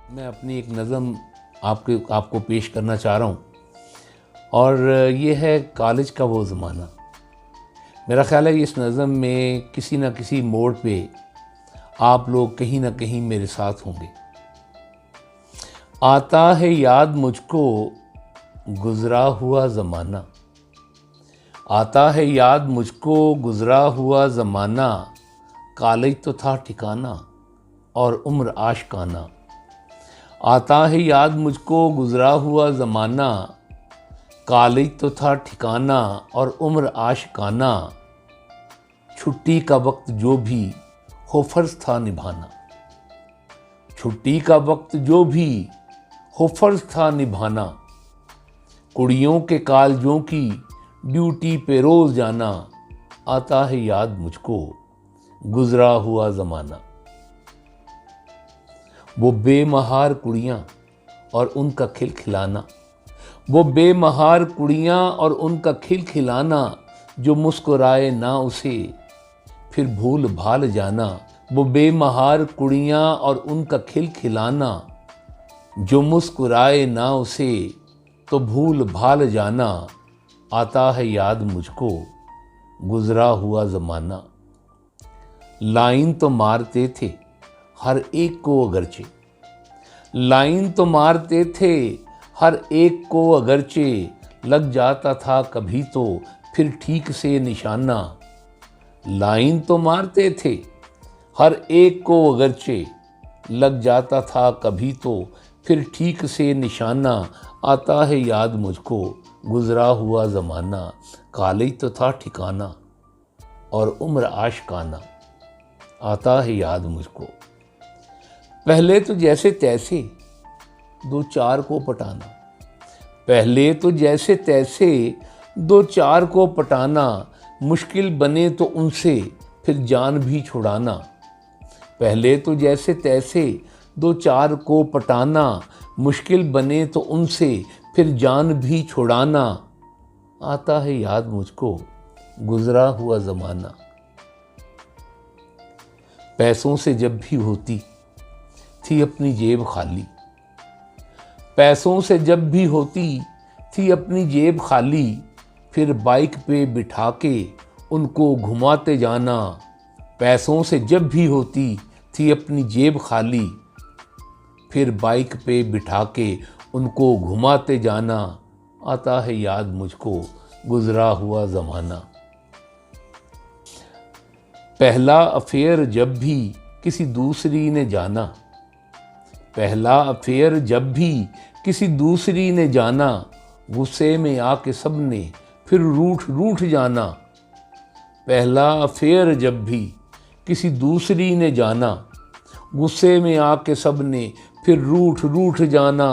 मैं अपनी एक नज़म आपको पेश करना चाह रहा हूँ और ये है कॉलेज का वो ज़माना। मेरा ख़्याल है इस नज़म में किसी न किसी मोड़ पे आप लोग कहीं ना कहीं मेरे साथ होंगे। आता है याद मुझको गुज़रा हुआ ज़माना, आता है याद मुझको गुज़रा हुआ ज़माना। कॉलेज तो था ठिकाना और उम्र आशिकाना। आता है याद मुझको गुज़रा हुआ ज़माना, कॉलेज तो था ठिकाना और उम्र आशिकाना। छुट्टी का वक्त जो भी हो फ़र्ज़ था निभाना, छुट्टी का वक्त जो भी हो फ़र्ज़ था निभाना। कुड़ियों के कॉलेजों की ड्यूटी पे रोज़ जाना। आता है याद मुझको गुज़रा हुआ ज़माना। वो बेमहार कुड़ियाँ और उनका खिलखिलाना, वो बेमहार कुड़ियाँ और उनका खिलखिलाना। जो मुस्कुराए ना उसे फिर भूल भाल जाना। वो बेमहार कुड़ियाँ और उनका खिलखिलाना। जो मुस्कुराए ना उसे तो भूल भाल जाना। आता है याद मुझको गुज़रा हुआ ज़माना। लाइन तो मारते थे हर एक को अगरचे, लाइन तो मारते थे हर एक को अगरचे। लग जाता था कभी तो फिर ठीक से निशाना। लाइन तो मारते थे हर एक को अगरचे, लग जाता था कभी तो फिर ठीक से निशाना। आता है याद मुझको गुज़रा हुआ ज़माना। कॉलेज तो था ठिकाना और उम्र आशिकाना। आता है याद मुझको पहले तो जैसे तैसे दो चार को पटाना, पहले तो जैसे तैसे दो चार को पटाना। मुश्किल बने तो उनसे फिर जान भी छुड़ाना। पहले तो जैसे तैसे दो चार को पटाना, मुश्किल बने तो उनसे फिर जान भी छुड़ाना। आता है याद मुझको गुज़रा हुआ ज़माना। पैसों से जब भी होती थी अपनी जेब खाली, पैसों से जब भी होती थी अपनी जेब खाली। फिर बाइक पे बिठा के उनको घुमाते जाना। पैसों से जब भी होती थी अपनी जेब खाली, फिर बाइक पे बिठा के उनको घुमाते जाना। आता है याद मुझको गुज़रा हुआ ज़माना। पहला अफेयर जब भी किसी दूसरी ने जाना, पहला अफेयर जब भी किसी दूसरी ने जाना। गुस्से में आके सबने फिर रूठ रूठ जाना। पहला अफेयर जब भी किसी दूसरी ने जाना, गुस्से में आके सबने फिर रूठ रूठ जाना।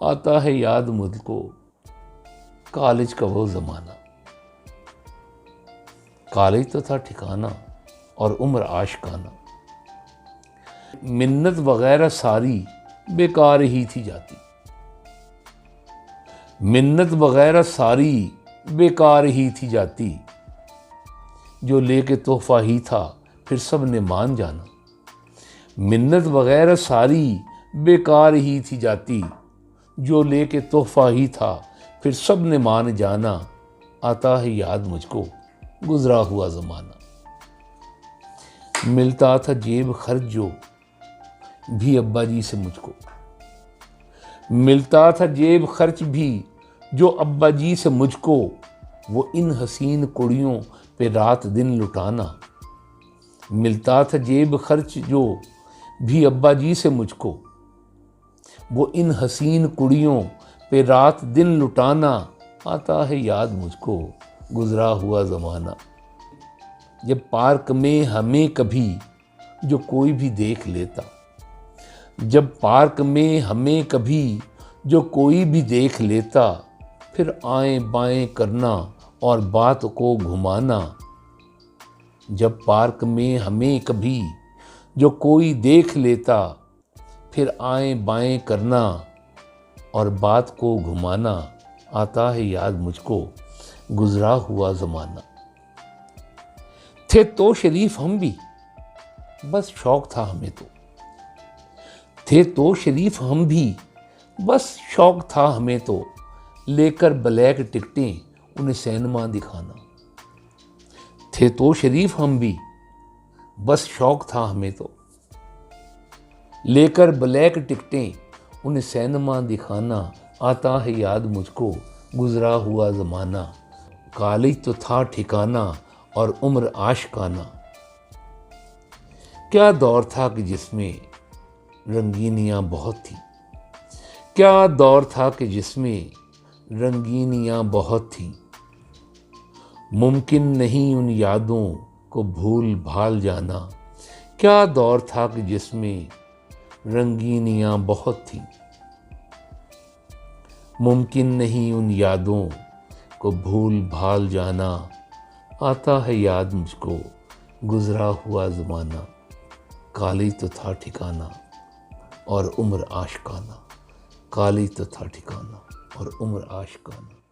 आता है याद मुझको कॉलेज का वो ज़माना। कॉलेज तो था ठिकाना और उम्र आशिकाना। मिन्नत वगैरह सारी बेकार ही थी जाती, मिन्नत वगैरह सारी बेकार ही थी जाती। जो लेके तोहफा ही था फिर सब ने मान जाना। मिन्नत वगैरह सारी बेकार ही थी जाती। जो लेके तोहफा ही था फिर सब ने मान जाना। आता है याद मुझको गुज़रा हुआ ज़माना। मिलता था जेब खर्च जो भी अब्बा जी से मुझको, मिलता था जेब खर्च भी जो अब्बा जी से मुझको। वो इन हसीन कुड़ियों पे रात दिन लुटाना। मिलता था जेब खर्च जो भी अब्बा जी से मुझको। वो इन हसीन कुड़ियों पे रात दिन लुटाना। आता है याद मुझको गुज़रा हुआ ज़माना। जब पार्क में हमें कभी जो कोई भी देख लेता, जब पार्क में हमें कभी जो कोई भी देख लेता। फिर आएं बाएं करना और बात को घुमाना। जब पार्क में हमें कभी जो कोई देख लेता, फिर आएं बाएं करना और बात को घुमाना। आता है याद मुझको गुज़रा हुआ ज़माना। थे तो शरीफ हम भी, बस शौक था हमें तो, थे तो शरीफ हम भी, बस शौक था हमें तो लेकर ब्लैक टिकटें उन्हें सिनेमा दिखाना। थे तो शरीफ हम भी, बस शौक था हमें तो लेकर ब्लैक टिकटें उन्हें सिनेमा दिखाना। आता है याद मुझको गुजरा हुआ ज़माना, कॉलेज तो था ठिकाना और उम्र आशिकाना। क्या दौर था कि जिसमें रंगीनियाँ बहुत थी, क्या दौर था कि जिसमें रंगीनियाँ बहुत थी। मुमकिन नहीं उन यादों को भूल भाल जाना। क्या दौर था कि जिसमें रंगीनियाँ बहुत थी। मुमकिन नहीं उन यादों को भूल भाल जाना। आता है याद मुझको गुजरा हुआ ज़माना, कॉलेज तो था ठिकाना और उम्र आशिकाना। कॉलेज तो था ठिकाना और उम्र आशिकाना।